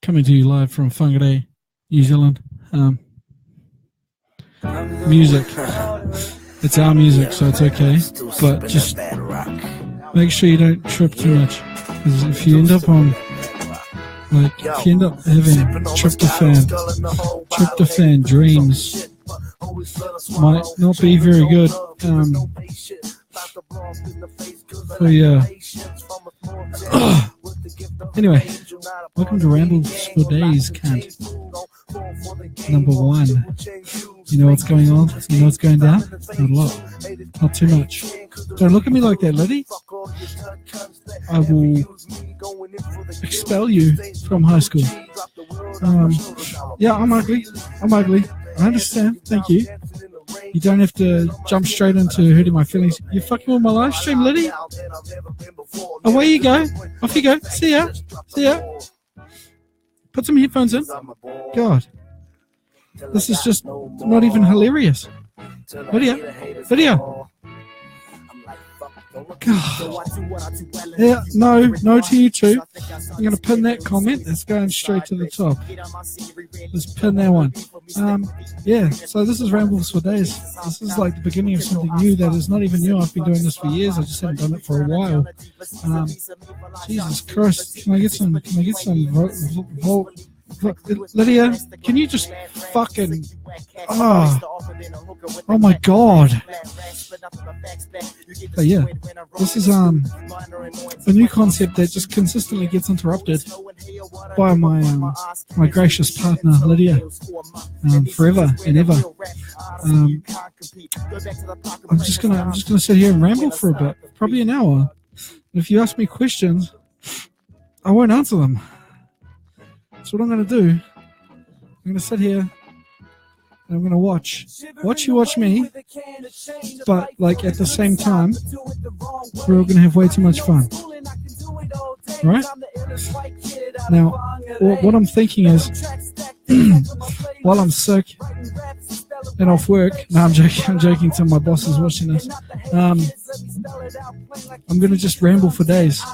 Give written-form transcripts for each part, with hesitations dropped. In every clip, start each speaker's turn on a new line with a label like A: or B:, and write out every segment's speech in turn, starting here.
A: Coming to you live from Whangarei, New Zealand. Music. It's our music, so it's okay. But just make sure you don't trip too much. Because if you end up having tryptophan dreams, might not be very good. So yeah. Anyway, welcome to Rambles For Days, cunt. Number 1. You know what's going on? You know what's going down? Not a lot. Not too much. Don't look at me like that, Liddy. I will expel you from high school. Yeah, I'm ugly. I understand. Thank you. You don't have to jump straight into hurting my feelings. You're fucking with my live stream, Liddy. Away you go. Off you go. See ya. Put some headphones in. God. This is just not even hilarious. Video. God. Yeah, no to you too. I'm going to pin that comment. It's going straight to the top. Let's pin that one. Yeah, so this is Rambles For Days. This is like the beginning of something new that is not even new. I've been doing this for years. I just haven't done it for a while. Jesus Christ. Can I get some Lydia, can you just fucking... Oh my God. But yeah, this is a new concept that just consistently gets interrupted by my gracious partner Lydia, forever and ever. I'm just gonna sit here and ramble for a bit, probably an hour. And if you ask me questions, I won't answer them. So what I'm going to do, I'm going to sit here and I'm going to watch you watch me, but like at the same time, we're all going to have way too much fun. Right? Now, what I'm thinking is, while I'm sick and off work, no, I'm joking till my boss is watching this, I'm going to just ramble for days.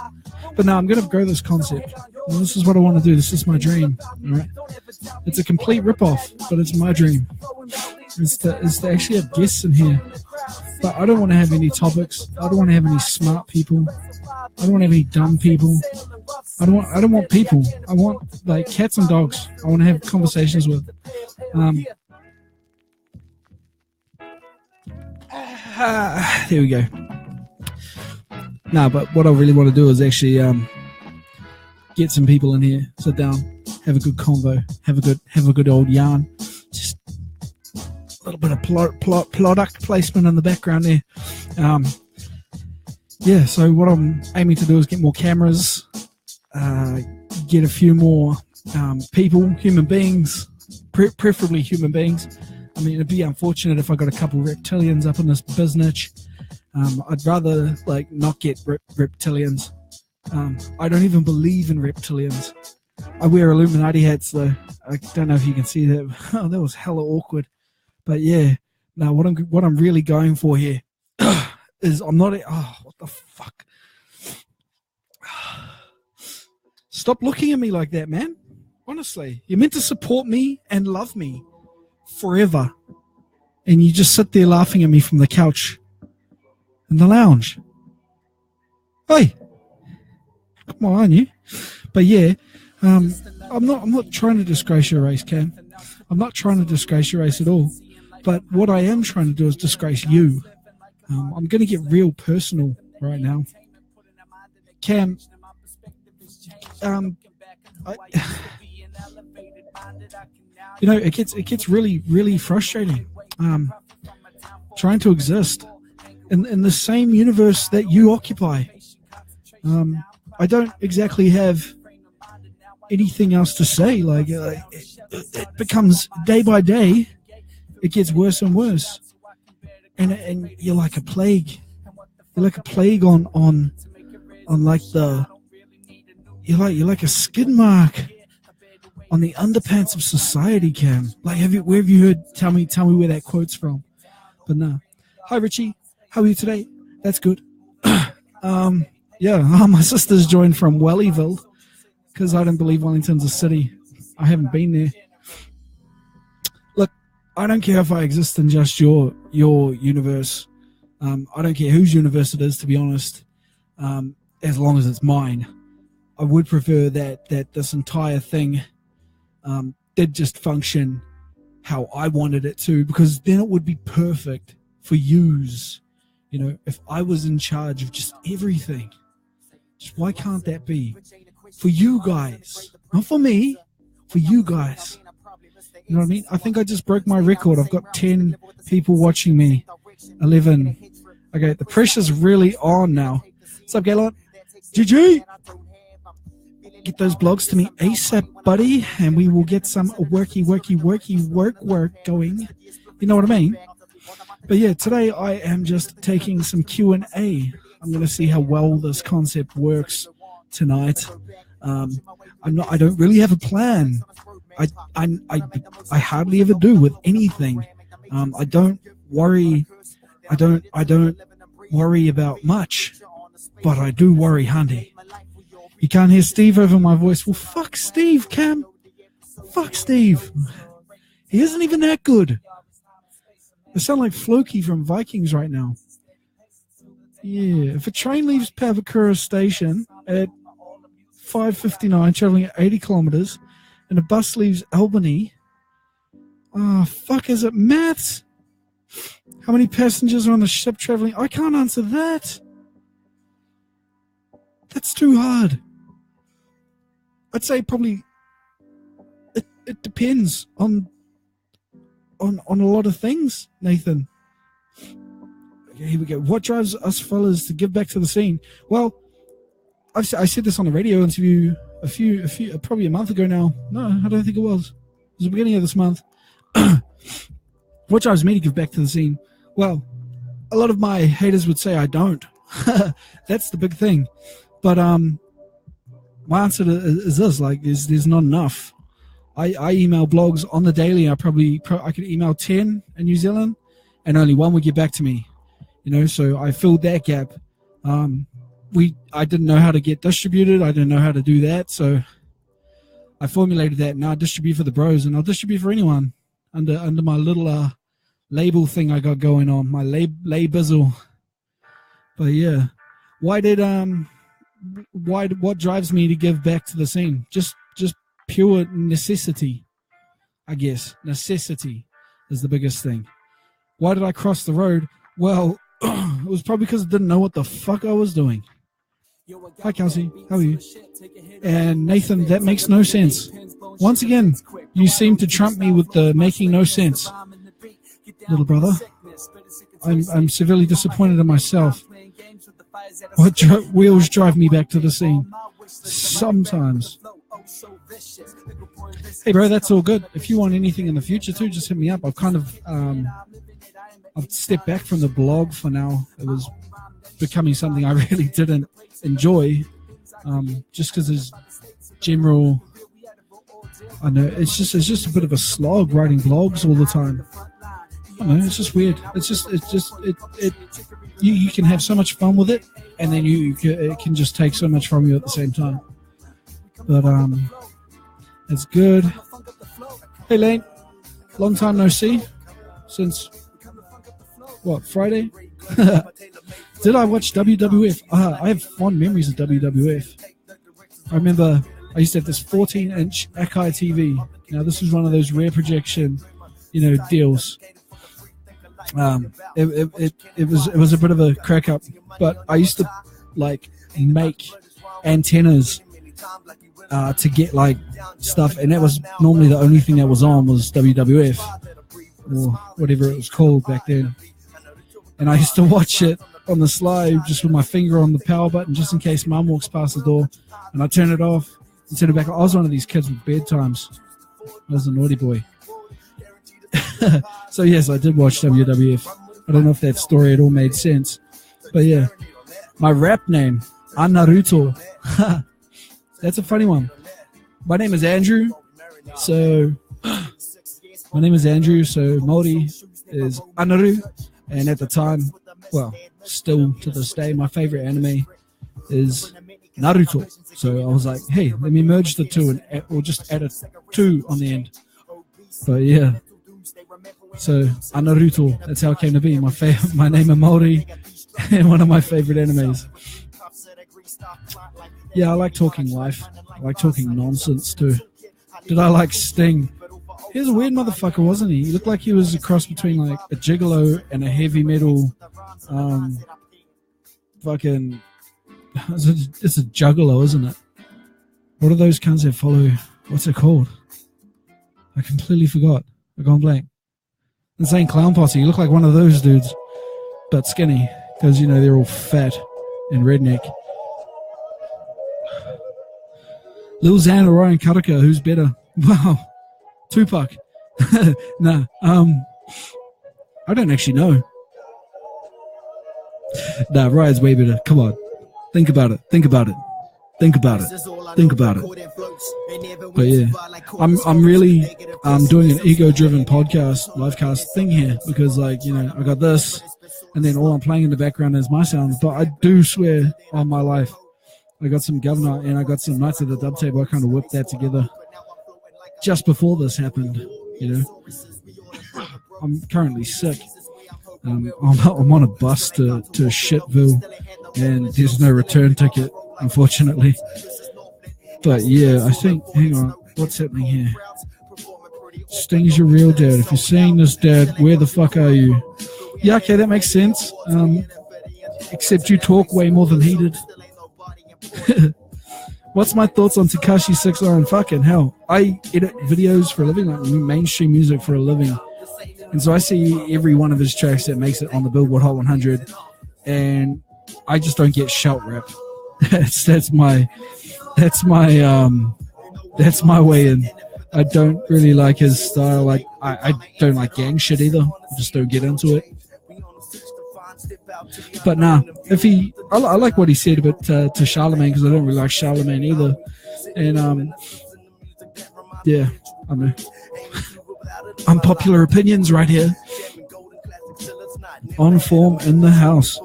A: But no, I'm going to grow this concept. And this is what I want to do. This is my dream. All right? It's a complete rip-off, but it's my dream. It's to actually have guests in here. But I don't want to have any topics. I don't want to have any smart people. I don't want to have any dumb people. I don't want people. I want like cats and dogs. I want to have conversations with. There we go. No, but what I really want to do is actually get some people in here, sit down, have a good convo, have a good old yarn. Just a little bit of product placement in the background there. Yeah, so what I'm aiming to do is get more cameras, get a few more people, human beings, preferably human beings. I mean, it'd be unfortunate if I got a couple reptilians up in this business. I'd rather like not get reptilians. I don't even believe in reptilians. I wear Illuminati hats though. I don't know if you can see that. Oh, that was hella awkward. But yeah, no. What I'm really going for here is I'm not. What the fuck? Stop looking at me like that, man. Honestly, you're meant to support me and love me forever, and you just sit there laughing at me from the couch in the lounge. Hey, come on, you. But yeah, I'm not trying to disgrace your race, Cam. I'm not trying to disgrace your race at all. But what I am trying to do is disgrace you. I'm going to get real personal right now, Cam. You know, it gets really, really frustrating. Trying to exist in the same universe that you occupy. I don't exactly have anything else to say. Like it becomes day by day, it gets worse and worse, and you're like a plague. You're like a plague on like the. You're like a skid mark on the underpants of society, Cam. Like, where have you heard? Tell me where that quote's from. But no. Hi, Richie. How are you today? That's good. Yeah, my sister's joined from Wellyville because I don't believe Wellington's a city. I haven't been there. Look, I don't care if I exist in just your universe. I don't care whose universe it is, to be honest, as long as it's mine. I would prefer that this entire thing did just function how I wanted it to, because then it would be perfect for yous. You know, if I was in charge of just everything, just why can't that be for you guys? Not for me, for you guys. You know what I mean? I think I just broke my record. I've got 10 people watching me. 11. Okay, the pressure's really on now. What's up, Gaylord? GG! Get those blogs to me ASAP, buddy, and we will get some work going. You know what I mean? But yeah, today I am just taking some Q&A. I'm going to see how well this concept works tonight. I don't really have a plan. I hardly ever do with anything. I don't worry about much, but I do worry, Handy. You can't hear Steve over my voice. Well, fuck Steve, Cam. Fuck Steve. He isn't even that good. I sound like Floki from Vikings right now. Yeah, if a train leaves Pavakura station at 5:59, traveling at 80 kilometers, and a bus leaves Albany, is it maths? How many passengers are on the ship traveling? I can't answer that. That's too hard. I'd say probably it depends on a lot of things, Nathan. Okay, here we go. What drives us fellas to give back to the scene? Well, I said this on a radio interview probably a month ago now. No, I don't think it was. It was the beginning of this month. What drives me to give back to the scene? Well, a lot of my haters would say I don't. That's the big thing. But my answer is this: like, there's not enough. I email blogs on the daily. I could email 10 in New Zealand, and only one would get back to me. You know, so I filled that gap. I didn't know how to get distributed. I didn't know how to do that, so I formulated that. Now I distribute for the bros, and I'll distribute for anyone under my little label thing I got going on, my labizzle. But yeah, what drives me to give back to the scene? Just pure necessity, I guess. Necessity is the biggest thing. Why did I cross the road? Well, it was probably because I didn't know what the fuck I was doing. Hi, Kelsey. How are you? And Nathan, that makes no sense. Once again, you seem to trump me with the making no sense. Little brother, I'm severely disappointed in myself. What wheels drive me back to the scene? Sometimes. Hey, bro, that's all good. If you want anything in the future too, just hit me up. I've kind of I've stepped back from the blog for now. It was becoming something I really didn't enjoy, just because there's general. I know it's just a bit of a slog writing blogs all the time. I don't know, it's just weird. You can have so much fun with it, and then it can just take so much from you at the same time. But it's good. Hey Lane, long time no see. Since what, Friday? Did I watch WWF? I have fond memories of WWF. I remember I used to have this 14-inch Akai TV. Now this was one of those rare projection, deals. It was a bit of a crack up, but I used to make antennas to get stuff, and that was normally the only thing that was on was WWF or whatever it was called back then. And I used to watch it on the slide just with my finger on the power button, just in case Mum walks past the door, and I turn it off and turn it back. I was one of these kids with bedtimes. I was a naughty boy. So yes, I did watch WWF. I don't know if that story at all made sense, but yeah, my rap name, Anaruto. That's a funny one. My name is Andrew, so Maori is Anaru, and at the time, well, still to this day, my favorite anime is Naruto. So I was like, hey, let me merge the two or just add a 2 on the end. But yeah. So Anaruto, that's how it came to be. My name is Maori and one of my favorite animes. Yeah, I like talking life. I like talking nonsense too. Did I like Sting? He was a weird motherfucker, wasn't he? He looked like he was a cross between like a gigolo and a heavy metal fucking... It's a juggalo, isn't it? What are those cunts that follow? What's it called? I completely forgot. I've gone blank. Insane Clown Posse. You look like one of those dudes, but skinny, because, you know, they're all fat and redneck. Lil Xan or Ryan Karaka, who's better? Wow. Tupac. Nah. I don't actually know. Nah, Ryan's way better. Come on. Think about it. Think about it. Think about it. Think about it. But yeah, I'm really doing an ego-driven podcast, livecast thing here because, like, you know, I got this, and then all I'm playing in the background is my sounds. But I do swear on my life, I got some Governor and I got some Nights at the Dub Table. I kind of whipped that together just before this happened. You know, I'm currently sick. I'm on a bus to Shitville, and there's no return ticket, unfortunately. But yeah, I think, hang on, what's happening here? Sting's your real dad. If you're seeing this, Dad, where the fuck are you? Yeah, okay, that makes sense. Except you talk way more than he did. What's my thoughts on Tekashi 6ix9ine? Fucking hell. I edit videos for a living, like mainstream music for a living. And so I see every one of his tracks that makes it on the Billboard Hot 100, and I just don't get shout rap. That's my way in. I don't really like his style. Like I don't like gang shit either. I just don't get into it. But nah, I like what he said about to Charlemagne, because I don't really like Charlemagne either. And yeah, I know. Unpopular opinions right here. On form in the house.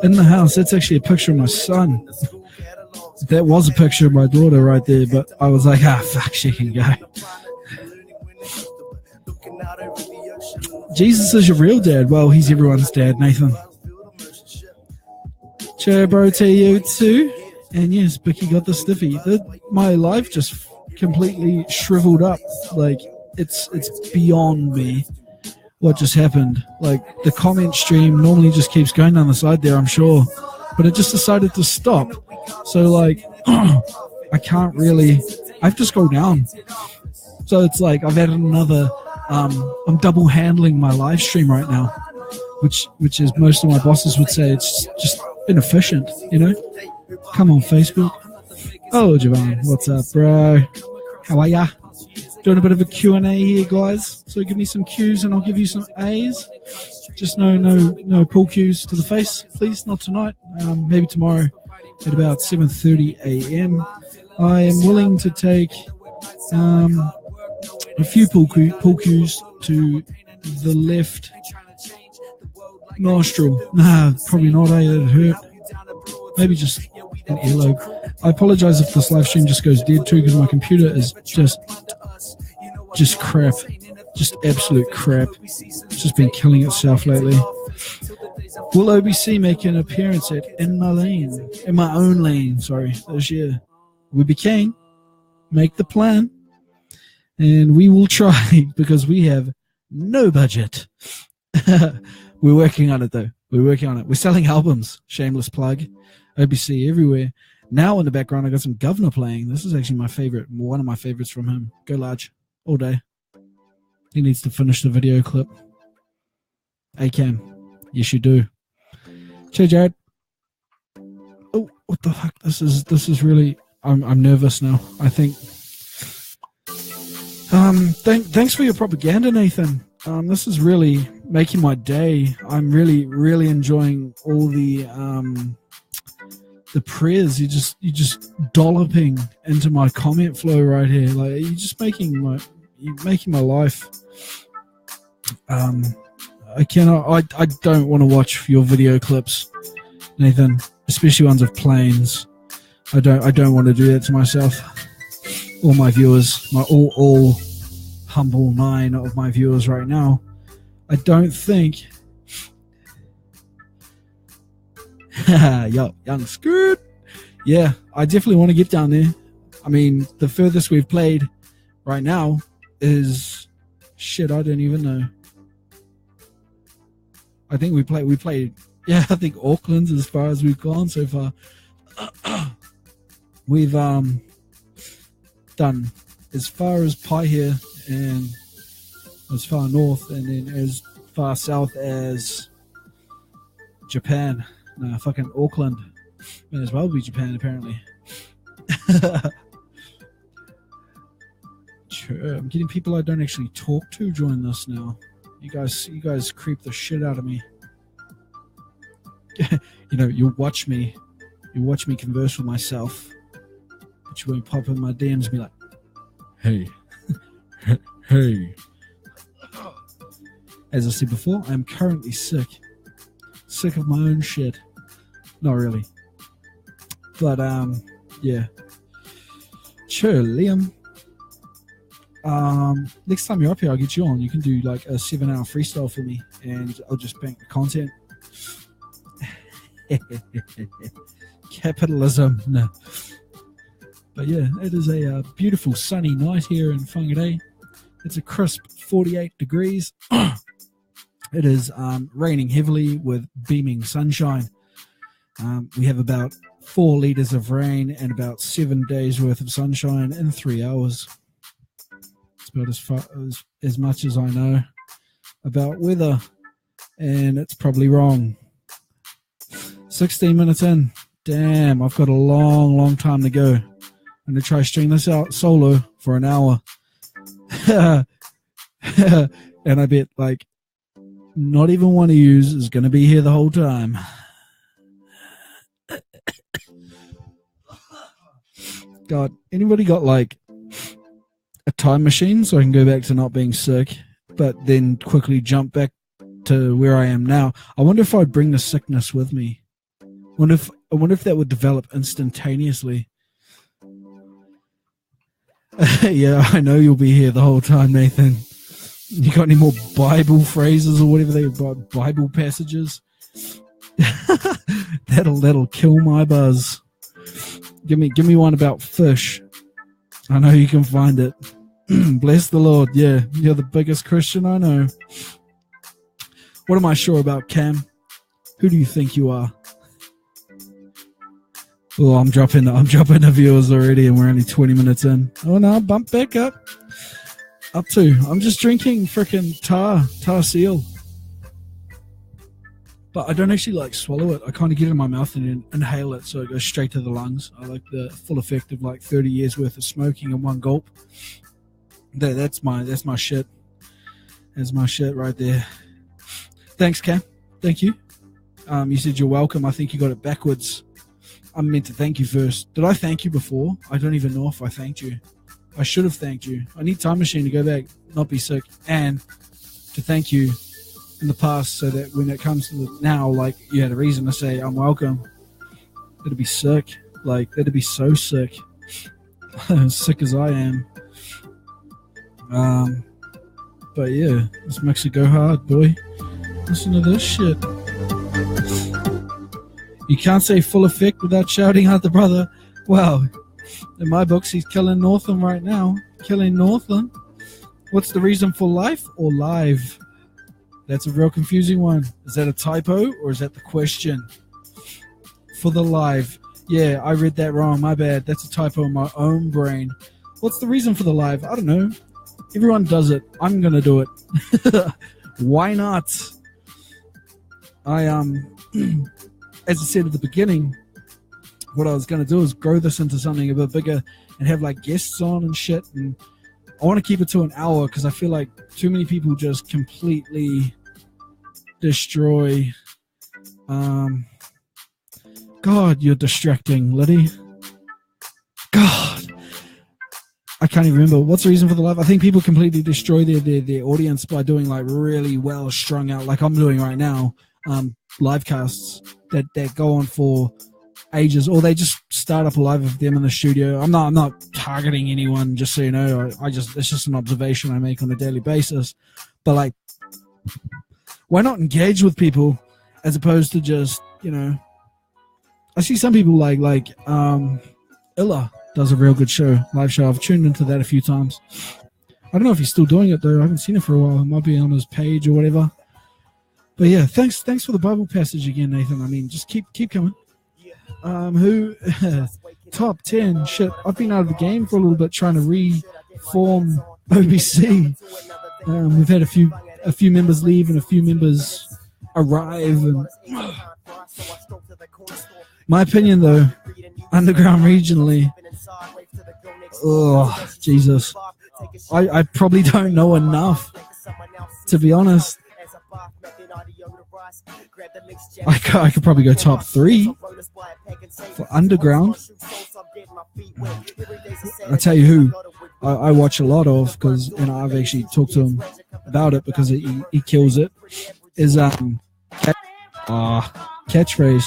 A: In the house. That's actually a picture of my son. That was a picture of my daughter right there, but I was like, fuck, she can go. Jesus is your real dad. Well, he's everyone's dad, Nathan. Cheer, bro, to you too. And yes, Bicky got the stiffy. My life just completely shriveled up. Like, it's beyond me what just happened. Like, the comment stream normally just keeps going down the side there, I'm sure, but it just decided to stop. So, like, I can't really, I have to scroll down. So it's like I've added another, I'm double handling my live stream right now, which is, most of my bosses would say it's just inefficient, you know? Come on, Facebook. Oh, Javon, what's up, bro? How are ya? Doing a bit of a Q&A here, guys. So give me some Q's and I'll give you some A's. Just no pull Q's to the face, please. Not tonight. Maybe tomorrow at about 7:30 a.m. I am willing to take a few pull Q's to the left nostril. Nah, probably not. It hurt. Maybe just an earlobe. I apologize if this live stream just goes dead too, because my computer is just crap. Just absolute crap. It's just been killing itself lately. Will OBC make an appearance at In My Own Lane, this year? We became, make the plan, and we will try, because we have no budget. We're working on it, though. We're working on it. We're selling albums. Shameless plug. OBC everywhere. Now in the background, I got some Governor playing. This is actually my favorite, one of my favorites from him. Go large. All day. He needs to finish the video clip. ACAM. Yes, you do. Cheers, Jared. Oh, what the fuck? This is really... I'm nervous now, I think. Thanks for your propaganda, Nathan. This is really making my day. I'm really, really enjoying all the prayers. You just dolloping into my comment flow right here. Like, you're just making my life. I don't want to watch your video clips, Nathan, especially ones of planes. I don't want to do that to myself. All my viewers, my all humble 9 of my viewers right now, I don't think. Yo, young skirt. Yeah, I definitely want to get down there. I mean, the furthest we've played right now is shit. I don't even know. I think we played. Yeah, I think Auckland's as far as we've gone so far. We've done as far as Paihia and as far north, and then as far south as Japan. No, fucking Auckland. Might as well be Japan, apparently. I'm getting people I don't actually talk to join this now. You guys creep the shit out of me. You watch me converse with myself, but you won't pop in my DMs and be like, hey, hey. As I said before, I'm currently sick of my own shit. Not really, but yeah. Sure, Liam. Next time you're up here, I'll get you on. You can do like a 7-hour freestyle for me, and I'll just bank the content. Capitalism, no. But yeah, it is a beautiful sunny night here in Whangarei. It's a crisp 48 degrees. It is raining heavily with beaming sunshine. We have about 4 liters of rain and about 7 days worth of sunshine in 3 hours. It's about as much as I know about weather, and it's probably wrong. 16 minutes in. Damn, I've got a long time to go. I'm going to try string this out solo for an hour. And I bet, like, not even one of you is going to be here the whole time. God, anybody got, like, a time machine so I can go back to not being sick, but then quickly jump back to where I am now? I wonder if I'd bring the sickness with me. I wonder if that would develop instantaneously. Yeah, I know you'll be here the whole time, Nathan. You got any more Bible phrases or whatever they are, Bible passages? That'll kill my buzz. Give me one about fish. I know you can find it. Bless the Lord. Yeah, you're the biggest Christian I know. What am I sure about, Cam? Who do you think you are? Oh, I'm dropping the viewers already, and we're only 20 minutes in. Oh no, bump back up. Up to. I'm just drinking frickin' tar seal. But I don't actually like swallow it. I kind of get it in my mouth and then inhale it, so it goes straight to the lungs. I like the full effect of like 30 years worth of smoking in one gulp. That's my shit. That's my shit right there. Thanks, Cam. Thank you. You said you're welcome. I think you got it backwards. I meant to thank you first. Did I thank you before? I don't even know if I thanked you. I should have thanked you. I need time machine to go back, not be sick, and to thank you in the past, so that when it comes to the now, like, you had a reason to say I'm welcome. That'd be sick. Like, that'd be so sick. As sick as I am. But yeah, this makes it go hard, boy. Listen to this shit. You can't say full effect without shouting out the brother. Well, in my books, he's killing Northland right now. Killing Northland. What's the reason for life or live? That's a real confusing one. Is that a typo or is that the question? For the live. Yeah, I read that wrong. My bad. That's a typo in my own brain. What's the reason for the live? I don't know. Everyone does it. I'm going to do it. Why not? As I said at the beginning, what I was going to do is grow this into something a bit bigger and have like guests on and shit. And I want to keep it to an hour because I feel like too many people just completely destroy. God, you're distracting, Liddy. God. I can't even remember. What's the reason for the live? I think people completely destroy their audience by doing like really well strung out, like I'm doing right now, live casts that go on for ages, or they just start up a live of them in the studio. I'm not targeting anyone, just so you know. It's just an observation I make on a daily basis. But like, why not engage with people as opposed to just, I see some people like Illa does a real good live show. I've tuned into that a few times. I don't know if he's still doing it though. I haven't seen it for a while. It might be on his page or whatever. But yeah, thanks for the Bible passage again, Nathan. I mean, just keep coming. Who top 10? Shit, I've been out of the game for a little bit trying to reform OBC. We've had a few members leave and a few members arrive. And my opinion though, underground regionally, oh Jesus, I probably don't know enough, to be honest. I could probably go top 3 for underground. I'll tell you who I watch a lot of, because I've actually talked to him about it because he kills it, is Catchphrase.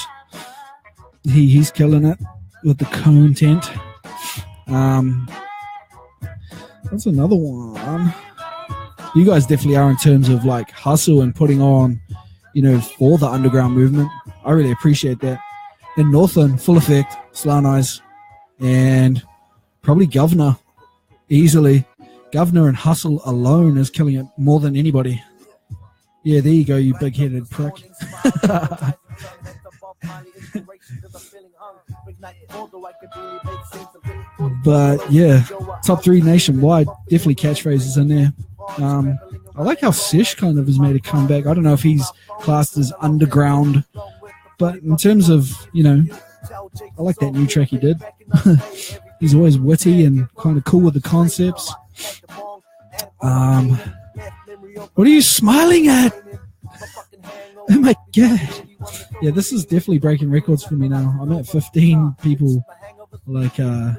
A: He's killing it with the content. That's another one. You guys definitely are in terms of like hustle and putting on, for the underground movement. I really appreciate that. In Northern, Full Effect, Slant Eyes, and probably Governor, easily. Governor and Hustle alone is killing it more than anybody. Yeah, there you go, you big-headed prick. But yeah, top 3 nationwide, definitely Catchphrases in there. I like how Sesh kind of has made a comeback. I don't know if he's classed as underground, but in terms of, I like that new track he did. He's always witty and kind of cool with the concepts. What are you smiling at? Oh my god. Yeah, this is definitely breaking records for me now. I'm at 15 people. Like, yeah.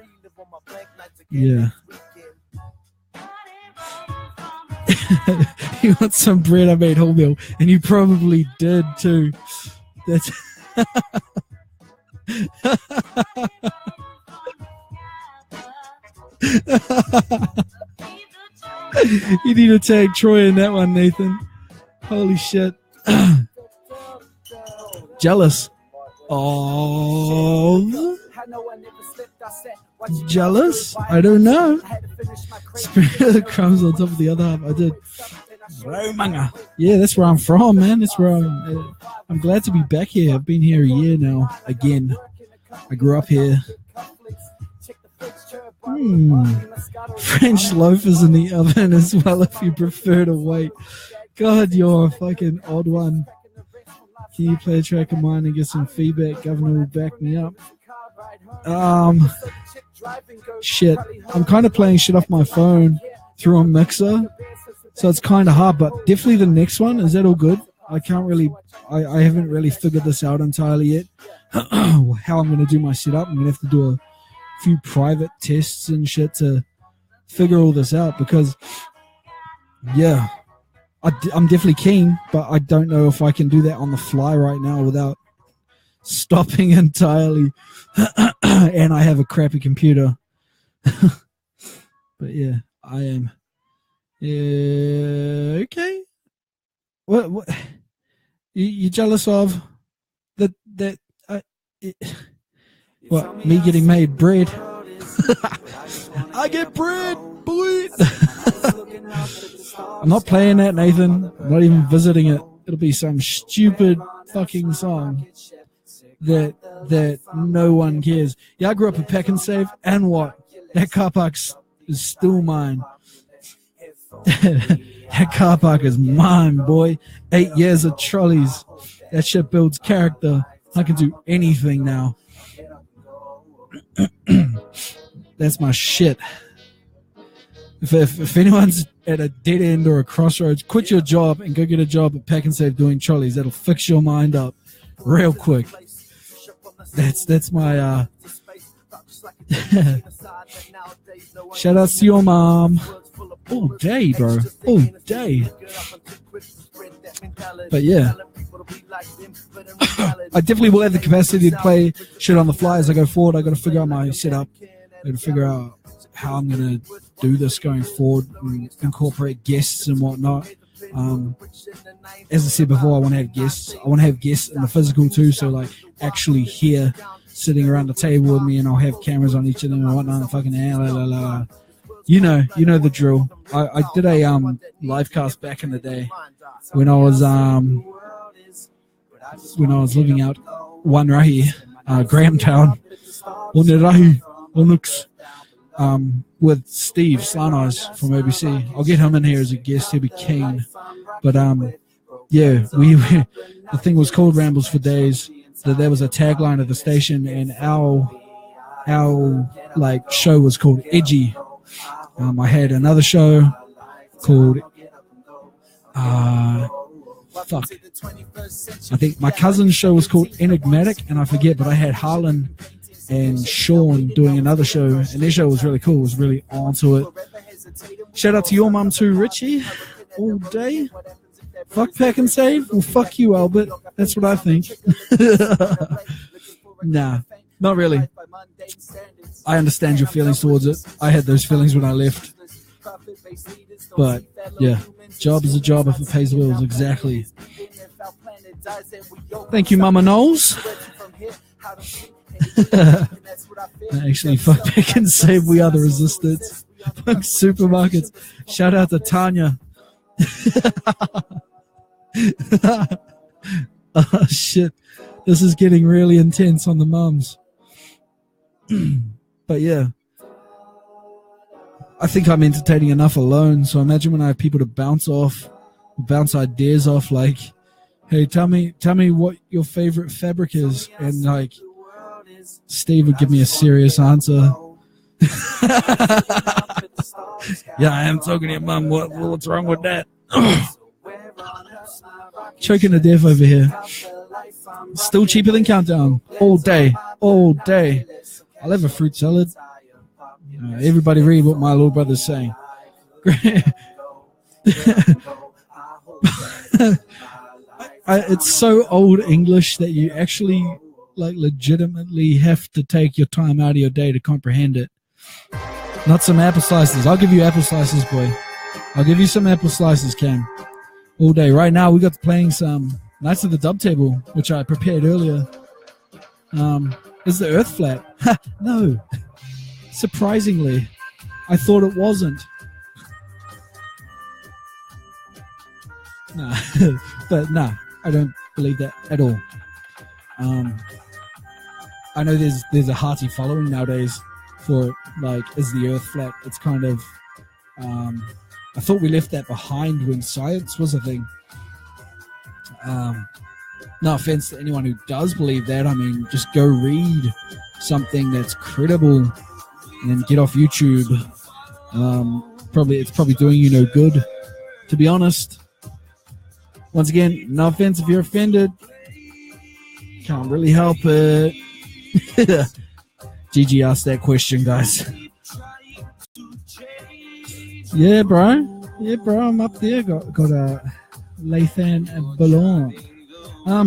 A: You want some bread? I made wholemeal, and you probably did too. That's you need to tag Troy in that one, Nathan. Holy shit. Jealous. Oh, jealous? I don't know. Spirit of the crumbs on top of the other half. I did. Yeah, that's where I'm from, man. That's where I'm glad to be back here. I've been here a year now. Again, I grew up here. French loafers in the oven as well, if you prefer to wait. God, you're a fucking odd one. Can you play a track of mine and get some feedback? Governor will back me up. Shit. I'm kind of playing shit off my phone through a mixer, so it's kind of hard, but definitely the next one. Is that all good? I haven't really figured this out entirely yet. How I'm going to do my setup. I'm going to have to do a few private tests and shit to figure all this out, because, yeah, I'm definitely keen, but I don't know if I can do that on the fly right now without stopping entirely. And I have a crappy computer. But yeah, I am. Okay. What you jealous of that what, me getting made bread? I get bread, boy. I'm not playing that, Nathan. I'm not even visiting it. It'll be some stupid fucking song that no one cares. Yeah, I grew up at Pack and Save, and what? That car park is still mine. That car park is mine, boy. 8 years of trolleys. That shit builds character. I can do anything now. That's my shit. If anyone's at a dead end or a crossroads, quit your job and go get a job at Pack and Save doing trolleys. That'll fix your mind up real quick. That's my shout outs to your mom. all day, bro. All day. But yeah, I definitely will have the capacity to play shit on the fly as I go forward. I got to figure out my setup. I got to figure out how I'm going to do this going forward and incorporate guests and whatnot. As I said before, I want to have guests. I want to have guests in the physical too, so like actually here, sitting around the table with me, and I'll have cameras on each of them and whatnot. And fucking you know the drill. I did a livecast back in the day when I was living out Whangarei, Grahamtown, Whangarei, Linux, with Steve Slaneyes from ABC. I'll get him in here as a guest. He'll be keen. But yeah, we the thing was called Rambles For Days. There was a tagline of the station, and our like show was called Edgy. I had another show called I think my cousin's show was called Enigmatic, and I forget, but I had Harlan and Sean doing another show, and their show was really cool. It was really onto it. Shout out to your mum too, Richie. All day. Fuck, pack, and save? Well, fuck you, Albert. That's what I think. Nah, not really. I understand your feelings towards it. I had those feelings when I left. But, yeah, job is a job if it pays the bills. Exactly. Thank you, Mama Knowles. Actually, fuck, pack, and save. We are the resistance. Fuck supermarkets. Shout out to Tanya. Oh shit, this is getting really intense on the mums. But yeah, I think I'm entertaining enough alone, so imagine when I have people to bounce ideas off, like, hey, tell me what your favorite fabric is, and like Steve would give me a serious answer. Yeah, I am talking to your mum. What's wrong with that? Choking to death over here. Still cheaper than Countdown. All day. I'll have a fruit salad. Everybody read what my little brother's saying. It's so old English that you actually like legitimately have to take your time out of your day to comprehend it. Not some apple slices. I'll give you apple slices, boy. I'll give you some apple slices, Cam. All day. Right now, we got playing some Knights of the Dub Table, which I prepared earlier. Is the Earth flat? No. Surprisingly, I thought it wasn't. Nah, but nah, I don't believe that at all. I know there's a hearty following nowadays for it. Like, is the Earth flat? It's kind of. I thought we left that behind when science was a thing. No offense to anyone who does believe that. I mean, just go read something that's credible and then get off YouTube. It's probably doing you no good, to be honest. Once again, no offense if you're offended. Can't really help it. Gigi asked that question, guys. Yeah, bro. I'm up there. Got a Lathan and Boulogne.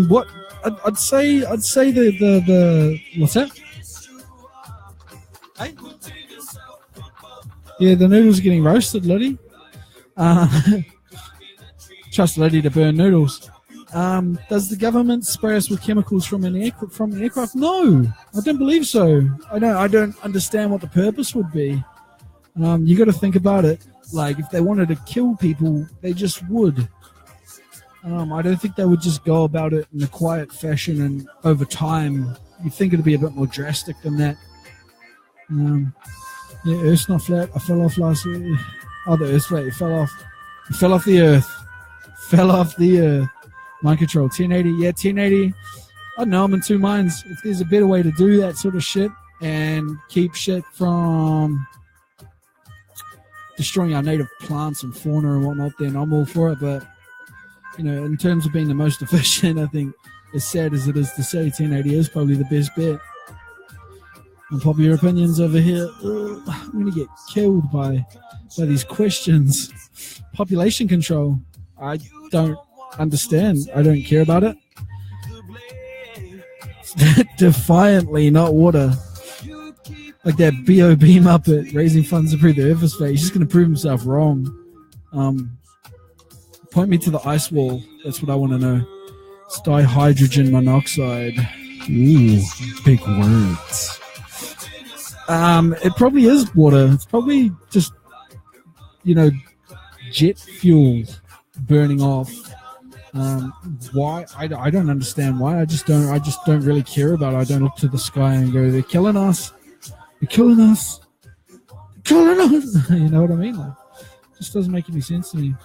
A: What I'd say the what's that? Hey? Yeah, the noodles are getting roasted, Liddy. Trust Liddy to burn noodles. Does the government spray us with chemicals from an aircraft? No, I don't believe so. I don't understand what the purpose would be. You got to think about it. Like, if they wanted to kill people, they just would. I don't think they would just go about it in a quiet fashion, and over time, you'd think it'd be a bit more drastic than that. Yeah, Earth's not flat. I fell off last week. Oh, the Earth's flat. It fell off. It fell off the Earth. Fell off the Earth. Mind control. 1080. Yeah, 1080. I don't know. I'm in two minds. If there's a better way to do that sort of shit and keep shit from destroying our native plants and fauna and whatnot, then I'm all for it. But, you know, in terms of being the most efficient, I think, as sad as it is to say, 1080 is probably the best bet. Unpopular opinions over here. I'm going to get killed by these questions. Population control. I don't understand. I don't care about it. Defiantly not water. Like that B.O.B. Muppet raising funds to prove the Earth is fake. He's just going to prove himself wrong. Point me to the ice wall. That's what I want to know. It's dihydrogen monoxide. Ooh, big words. It probably is water. It's probably just, jet fuel burning off. Why? I don't understand why. I just don't really care about it. I don't look to the sky and go, they're killing us. They're killing us. They're killing us. You know what I mean? Like, it just doesn't make any sense to me.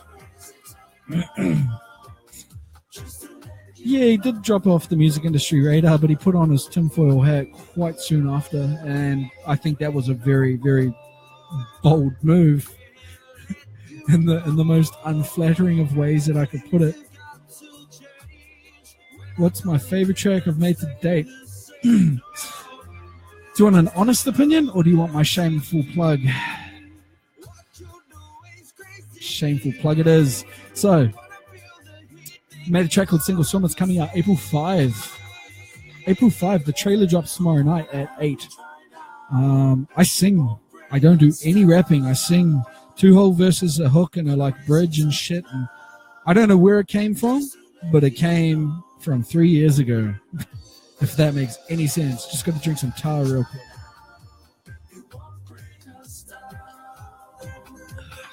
A: Yeah, he did drop off the music industry radar, but he put on his tinfoil hat quite soon after, and I think that was a very, very bold move in the most unflattering of ways that I could put it. What's my favorite track I've made to date? Do you want an honest opinion, or do you want my shameful plug? Shameful plug it is. So, made a track called Single Swim. It's coming out April 5. April 5, the trailer drops tomorrow night at 8. I sing. I don't do any rapping. I sing 2 whole verses, a hook, and a bridge and shit. And I don't know where it came from, but it came from 3 years ago. If that makes any sense. Just got to drink some tar real quick.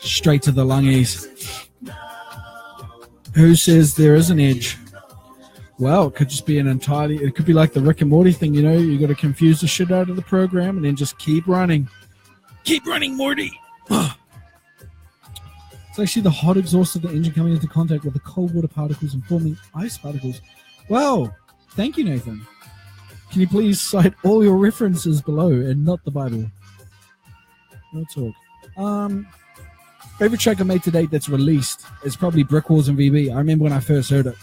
A: Straight to the lungies. Who says there is an edge? Well, it could just be it could be like the Rick and Morty thing, you got to confuse the shit out of the program and then just keep running. Keep running, Morty! It's actually the hot exhaust of the engine coming into contact with the cold water particles and forming ice particles. Wow! Thank you, Nathan. Can you please cite all your references below and not the Bible? No talk. Favorite track I made to date that's released is probably Brick Walls and VB. I remember when I first heard it.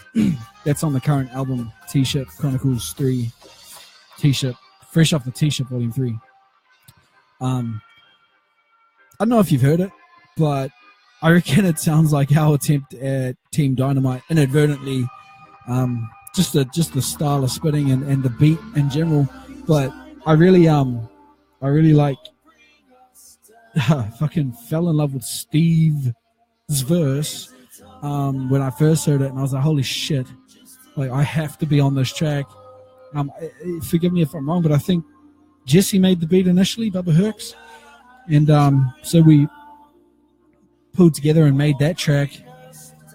A: That's on the current album, T-Ship Chronicles 3. T-Ship, fresh off the T-Ship Volume 3. I don't know if you've heard it, but I reckon it sounds like our attempt at Team Dynamite inadvertently. Just the style of spitting and the beat in general. But I really like. Fucking fell in love with Steve's verse when I first heard it, and I was like, holy shit, I have to be on this track. Forgive me if I'm wrong, but I think Jesse made the beat initially, Bubba Hurks, and so we pulled together and made that track,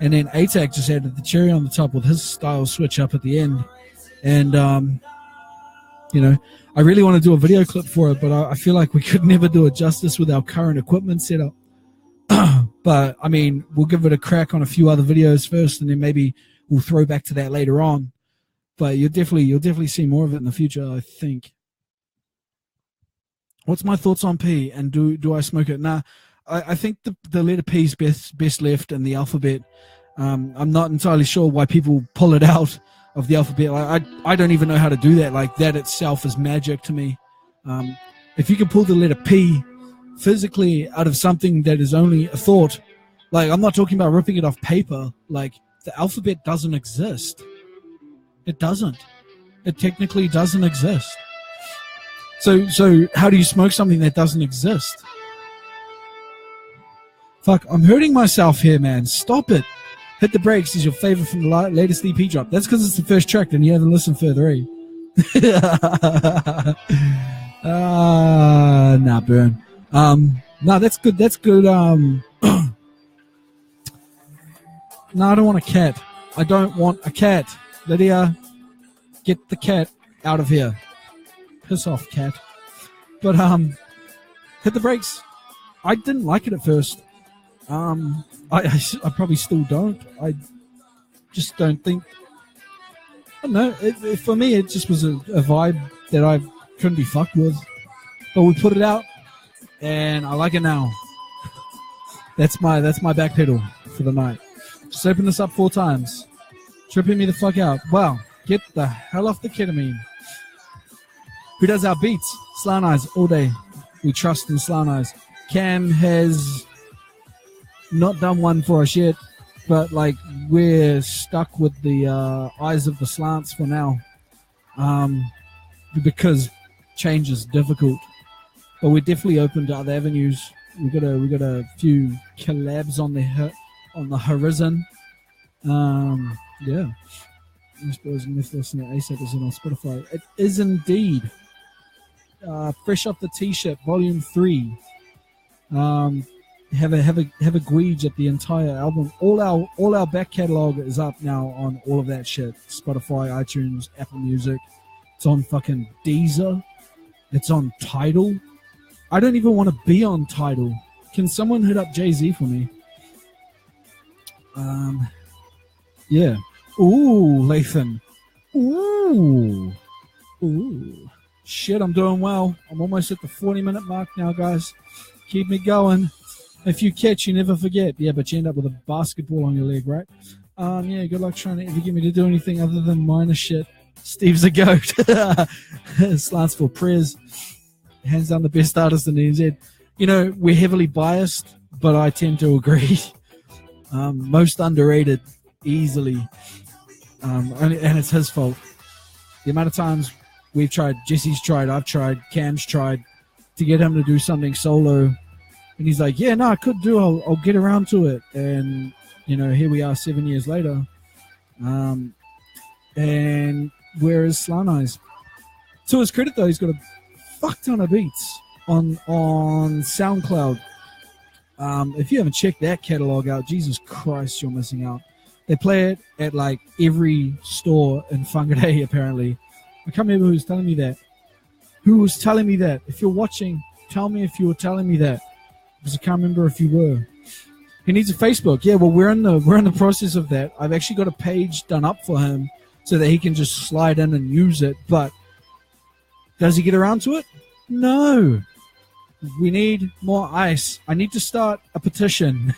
A: and then ATAC just added the cherry on the top with his style switch up at the end, and I really want to do a video clip for it, but I feel like we could never do it justice with our current equipment setup. But, I mean, we'll give it a crack on a few other videos first, and then maybe we'll throw back to that later on. But you'll definitely see more of it in the future, I think. What's my thoughts on P, and do I smoke it? Nah, I think the letter P is best left in the alphabet. I'm not entirely sure why people pull it out of the alphabet. I don't even know how to do that. That itself is magic to me. If you can pull the letter P physically out of something that is only a thought, I'm not talking about ripping it off paper. The alphabet doesn't exist. It doesn't. It technically doesn't exist. So how do you smoke something that doesn't exist? Fuck, I'm hurting myself here, man. Stop it. Hit the Brakes is your favorite from the latest EP drop. That's because it's the first track and you haven't listened further, eh? Nah, burn. Nah, that's good. That's good. No, I don't want a cat. I don't want a cat. Lydia, get the cat out of here. Piss off, cat. But Hit the Brakes. I didn't like it at first. I probably still don't. I just don't think. I don't know. For me, it just was a vibe that I couldn't be fucked with. But we put it out, and I like it now. That's my back pedal for the night. Just open this up 4 times. Tripping me the fuck out. Wow. Get the hell off the ketamine. Who does our beats? Slant Eyes all day. We trust in Slant Eyes. Cam has not done one for us yet, but like we're stuck with the Eyes of the Slants for now, because change is difficult. But we're definitely open to other avenues. We got a few collabs on the horizon. Yeah. I suppose if listening to ASAP isn't on Spotify, it is indeed. Fresh off the T-shirt, Volume 3. Have a gweege at the entire album. All our back catalog is up now on all of that shit. Spotify, iTunes, Apple Music. It's on fucking Deezer. It's on Tidal. I don't even want to be on Tidal. Can someone hit up Jay-Z for me? Yeah. Ooh, Lathan. Ooh. Shit, I'm doing well. I'm almost at the 40-minute mark now, guys. Keep me going. If you catch, you never forget. Yeah, but you end up with a basketball on your leg, right? Yeah, good luck trying to ever get me to do anything other than minor shit. Steve's a goat. Slants for Prez. Hands down the best artist in the NZ. You know, we're heavily biased, but I tend to agree. Most underrated, easily. And it's his fault. The amount of times we've tried, Jesse's tried, I've tried, Cam's tried to get him to do something solo. And he's like, yeah, no, I could do, I'll get around to it. And, you know, here we are 7 years later. And where is Slant Eyes? To his credit, though, he's got a fuck ton of beats on SoundCloud. If you haven't checked that catalog out, Jesus Christ, you're missing out. They play it at like every store in Whangarei, apparently. I can't remember who's telling me that. Who was telling me that? If you're watching, tell me if you were telling me that, because I can't remember if you were. He needs a Facebook. Yeah, well, we're in the process of that. I've actually got a page done up for him so that he can just slide in and use it. But does he get around to it? No. We need more ice. I need to start a petition.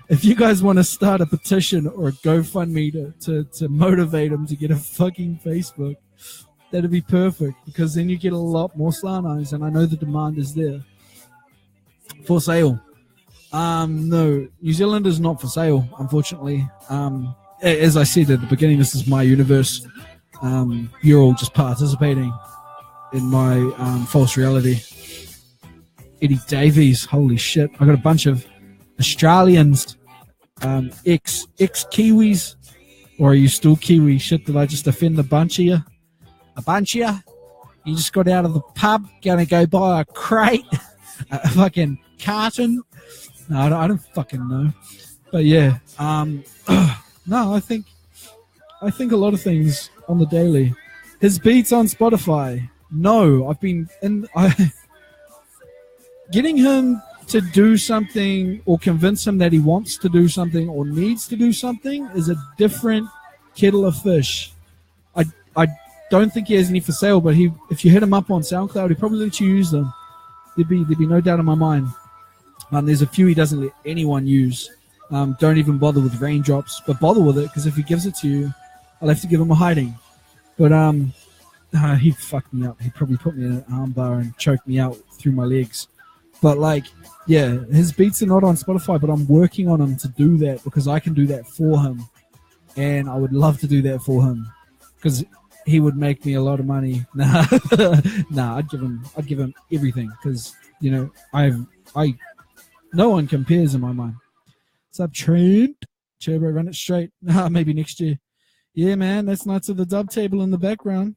A: If you guys want to start a petition or a GoFundMe to motivate him to get a fucking Facebook, that'd be perfect, because then you get a lot more Slant Eyes, and I know the demand is there. For sale. No, New Zealand is not for sale, unfortunately. As I said at the beginning, this is my universe. You're all just participating in my false reality. Eddie Davies, holy shit. I got a bunch of Australians, ex-Kiwis, or are you still Kiwi? Shit, did I just offend a bunch of you? A bunch of you? You just got out of the pub, gonna go buy a crate, a fucking carton? No, I don't fucking know. But yeah, no, I think a lot of things on the daily. His beats on Spotify. No, getting him to do something or convince him that he wants to do something or needs to do something is a different kettle of fish. I don't think he has any for sale, but if you hit him up on SoundCloud, he probably lets you use them. There'd be no doubt in my mind. There's a few he doesn't let anyone use. Don't even bother with Raindrops, but bother with it, because if he gives it to you, I'll have to give him a hiding. But he fucked me up. He probably put me in an armbar and choked me out through my legs. But like, yeah, his beats are not on Spotify, but I'm working on him to do that, because I can do that for him, and I would love to do that for him, because he would make me a lot of money. Nah, I'd give him everything, because you know no one compares in my mind. What's up, Trent? Turbo, run it straight. Maybe next year. Yeah, man, that's Knights of the Dub Table in the background.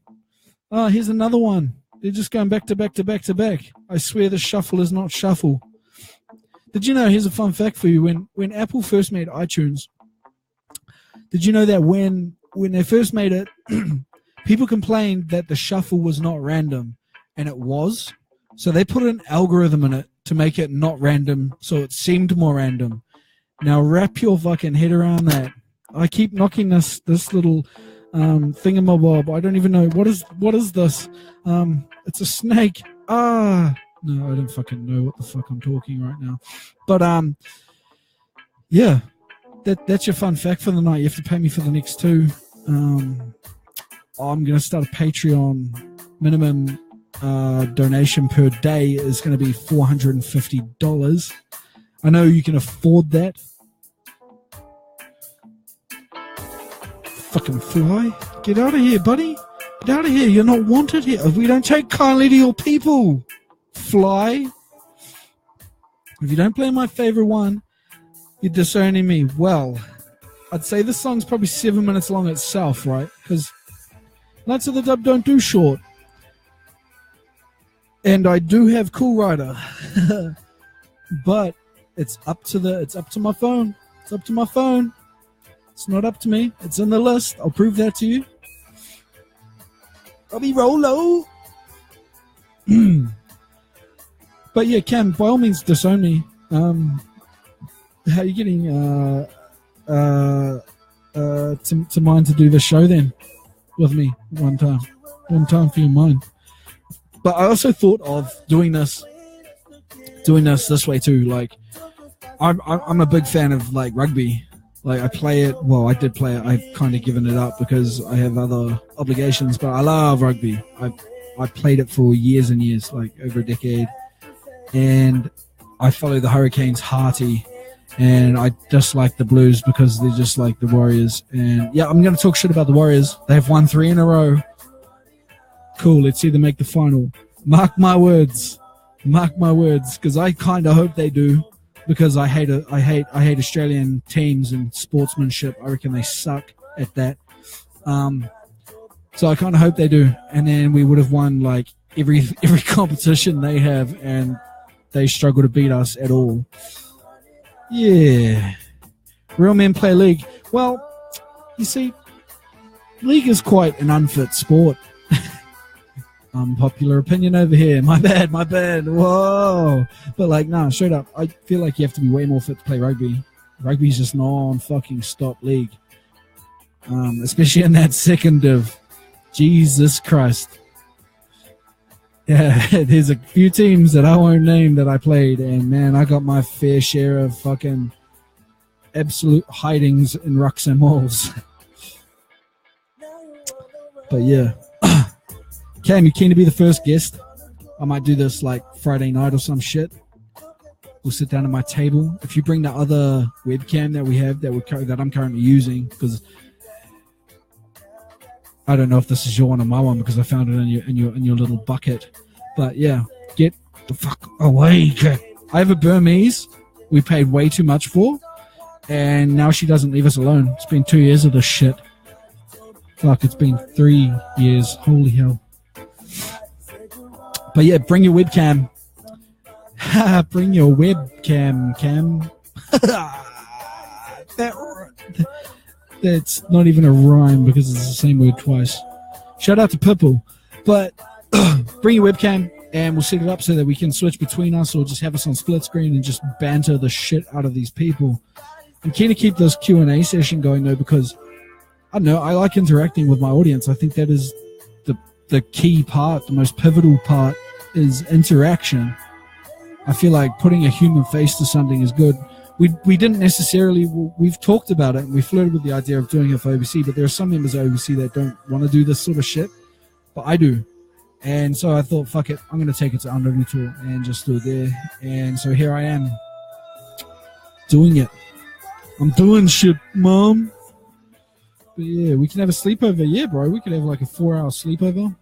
A: Oh, here's another one. They're just going back to back to back to back. I swear the shuffle is not shuffle. Did you know, here's a fun fact for you, when Apple first made iTunes, did you know that when they first made it, people complained that the shuffle was not random, and it was. So they put an algorithm in it to make it not random, so it seemed more random. Now wrap your fucking head around that. I keep knocking this little thingamabob. I don't even know. What is this? It's a snake. No, I don't fucking know what the fuck I'm talking right now. But yeah, that's your fun fact for the night. You have to pay me for the next two. I'm gonna start a Patreon minimum donation per day is going to be $450. I know you can afford that. Fucking fly. Get out of here, buddy. Get out of here. You're not wanted here. We don't take kindly to your people. Fly. If you don't play my favorite one, you're disowning me. Well, I'd say this song's probably 7 minutes long itself, right? Because Knights of the Dub don't do short. And I do have Cool Rider. But it's up to my phone. It's up to my phone. It's not up to me. It's in the list. I'll prove that to you. I'll be Rolo. But yeah, Cam, by all means, disown me. How are you getting to mine to do the show then with me one time for your mind? But I also thought of doing this this way too. Like, I'm a big fan of like rugby. Like, I play it. Well, I did play it. I've kind of given it up because I have other obligations. But I love rugby. I played it for years and years, like over a decade. And I follow the Hurricanes hearty. And I dislike the Blues because they're just like the Warriors. And yeah, I'm going to talk shit about the Warriors. They've won 3 in a row. Cool. Let's see them make the final. Mark my words. Mark my words. Because I kind of hope they do. Because I hate Australian teams and sportsmanship. I reckon they suck at that. So I kind of hope they do. And then we would have won like every competition they have, and they struggle to beat us at all. Yeah. Real men play league. Well, you see, league is quite an unfit sport. Unpopular opinion over here. My bad. Whoa. But like, nah, straight up, I feel like you have to be way more fit to play rugby. Rugby's just non-fucking stop league. Especially in that second div. Jesus Christ. Yeah, there's a few teams that I won't name that I played, and man, I got my fair share of fucking absolute hidings in rucks and malls. But yeah. Cam, you keen to be the first guest? I might do this like Friday night or some shit. We'll sit down at my table. If you bring the other webcam that we have that I'm currently using, because I don't know if this is your one or my one because I found it in your little bucket. But yeah, get the fuck away, Cam. I have a Burmese we paid way too much for, and now she doesn't leave us alone. It's been 2 years of this shit. Fuck, it's been 3 years. Holy hell. But yeah, bring your webcam. Bring your webcam, Cam. That's not even a rhyme because it's the same word twice. Shout out to Pipple. But bring your webcam and we'll set it up so that we can switch between us or just have us on split screen and just banter the shit out of these people. I'm keen to keep this Q&A session going though because, I don't know, I like interacting with my audience. I think that is the key part, the most pivotal part is interaction. I feel like putting a human face to something is good. We didn't necessarily, we've talked about it and we flirted with the idea of doing it for OBC, but there are some members of OBC that don't want to do this sort of shit, but I do. And so I thought, fuck it, I'm going to take it to Anaruto and just do it there. And so here I am doing it. I'm doing shit, Mom. But yeah, we can have a sleepover. Yeah, bro, we could have like a 4-hour sleepover.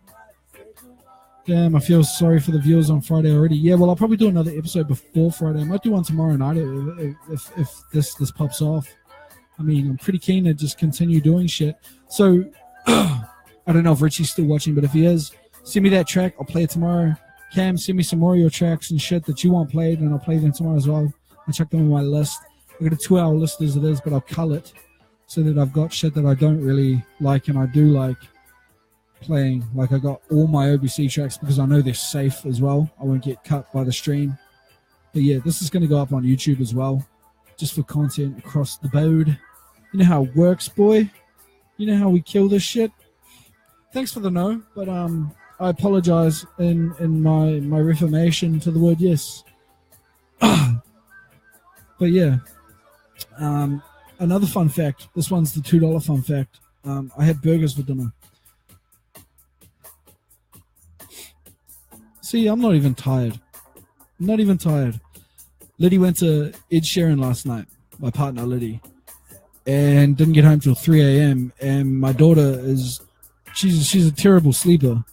A: Damn, I feel sorry for the viewers on Friday already. Yeah, well, I'll probably do another episode before Friday. I might do one tomorrow night if this pops off. I mean, I'm pretty keen to just continue doing shit. So, I don't know if Richie's still watching, but if he is, send me that track. I'll play it tomorrow. Cam, send me some more of your tracks and shit that you want played, and I'll play them tomorrow as well. I'll check them on my list. I've got a 2-hour list as it is, but I'll cull it so that I've got shit that I don't really like and I do like playing. Like, I got all my OBC tracks because I know they're safe as well. I won't get cut by the stream. But yeah, this is going to go up on YouTube as well, just for content across the board. You know how it works, boy. You know how we kill this shit. Thanks for the no, but I apologize in my reformation to the word yes. But yeah, another fun fact. This one's the $2 fun fact. I had burgers for dinner. See, I'm not even tired. Liddy went to Ed Sheeran last night, my partner Liddy, and didn't get home till 3 a.m. And my daughter she's a terrible sleeper.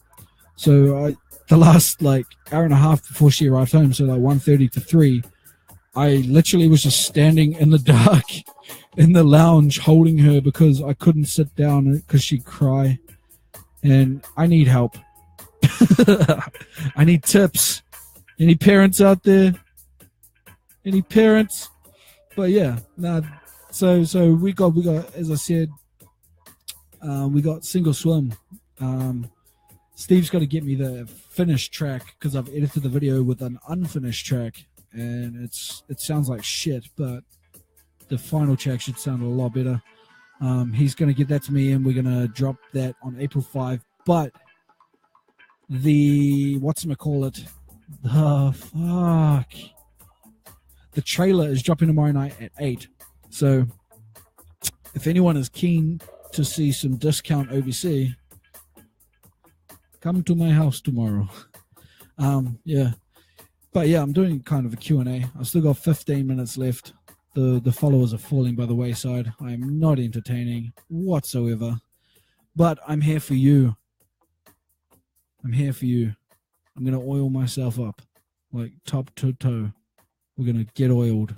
A: So the last like hour and a half before she arrived home, so like 1:30 to 3, I literally was just standing in the dark in the lounge holding her because I couldn't sit down because she'd cry. And I need help. I need tips. Any parents out there? Any parents? But yeah, so we got as I said, we got Single Swim. Steve's got to get me the finished track because I've edited the video with an unfinished track, and it sounds like shit, but the final track should sound a lot better. He's going to get that to me, and we're going to drop that on April 5. But the trailer is dropping tomorrow night at 8. So if anyone is keen to see some discount OBC, come to my house tomorrow. Yeah. But yeah, I'm doing kind of a Q&A. I've still got 15 minutes left. The followers are falling by the wayside. I am not entertaining whatsoever. But I'm here for you. I'm going to oil myself up. Like top to toe. We're going to get oiled.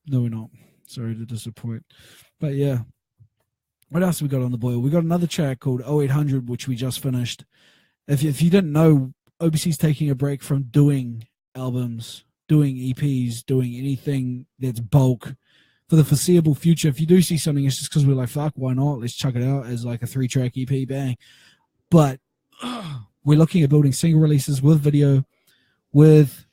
A: No, we're not. Sorry to disappoint. But yeah. What else we got on the boil? We got another track called 0800, which we just finished. If you didn't know, OBC's taking a break from doing albums, doing EPs, doing anything that's bulk for the foreseeable future. If you do see something, it's just because we're like, fuck, why not? Let's chuck it out as like a 3-track EP, bang. But we're looking at building single releases with video, with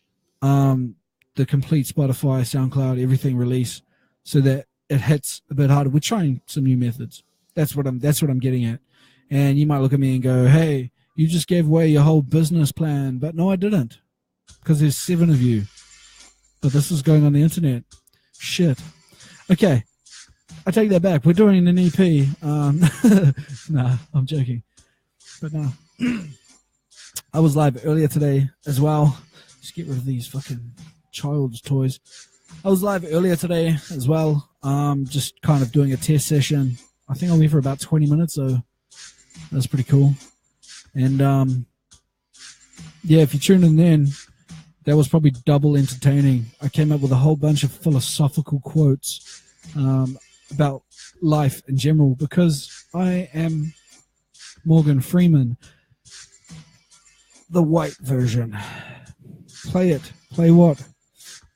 A: the complete Spotify, SoundCloud, everything release, so that it hits a bit harder. We're trying some new methods. That's what I'm getting at. And you might look at me and go, hey, you just gave away your whole business plan. But no, I didn't, because there's 7 of you. But this is going on the internet. Shit. Okay, I take that back. We're doing an EP. Nah, I'm joking. But no. I was live earlier today as well. Just get rid of these fucking child's toys. I was live earlier today as well. Just kind of doing a test session. I think I'll be for about 20 minutes, so that's pretty cool. And yeah, if you tune in then, that was probably double entertaining. I came up with a whole bunch of philosophical quotes about life in general, because I am Morgan Freeman, the white version. Play it. Play what?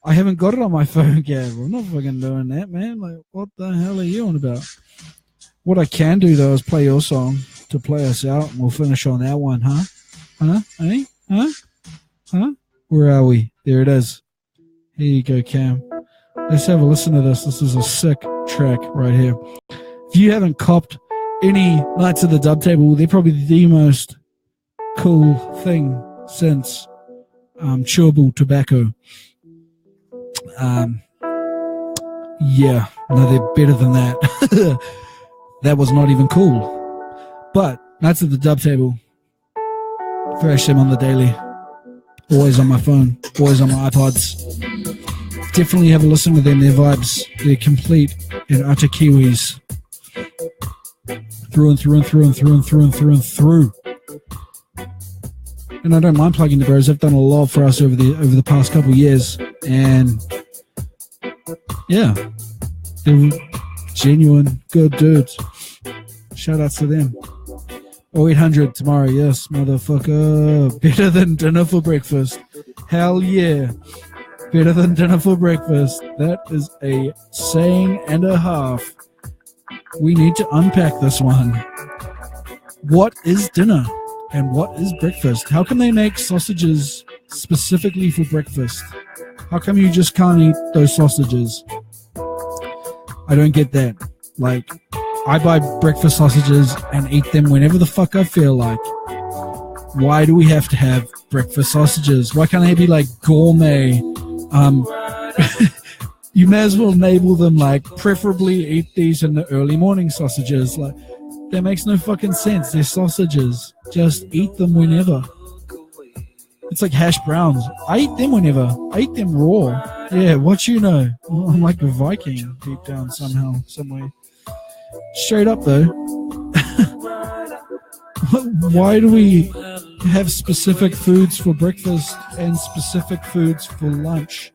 A: I haven't got it on my phone, Gav. I'm not fucking doing that, man. Like, what the hell are you on about? What I can do, though, is play your song to play us out, and we'll finish on that one, huh? Huh? Hey? Huh? Huh? Where are we? There it is. Here you go, Cam. Let's have a listen to this. This is a sick track right here. If you haven't copped any Nights of the Dub Table, they're probably the most cool thing since chewable tobacco. Yeah, no, they're better than that. That was not even cool. But Nights of the Dub Table, thrash them on the daily. Always on my phone, always on my iPods. Definitely have a listen to them. Their vibes, they're complete and utter Kiwis. Through and through and through and through and through and through and through. And I don't mind plugging the bros. They've done a lot for us over the past couple of years. And yeah, they're genuine, good dudes. Shout outs to them. 0800 tomorrow, yes, motherfucker. Better than dinner for breakfast. Hell yeah. Better than dinner for breakfast. That is a saying and a half. We need to unpack this one. What is dinner and what is breakfast? How can they make sausages specifically for breakfast? How come you just can't eat those sausages? I don't get that. Like, I buy breakfast sausages and eat them whenever the fuck I feel like. Why do we have to have breakfast sausages? Why can't they be like gourmet? You may as well label them like, preferably eat these in the early morning sausages. Like, that makes no fucking sense. They're sausages. Just eat them whenever. It's like hash browns. I eat them whenever. I eat them raw. Yeah, what you know? I'm like a Viking deep down somehow, somewhere. Straight up though. Why do we have specific foods for breakfast and specific foods for lunch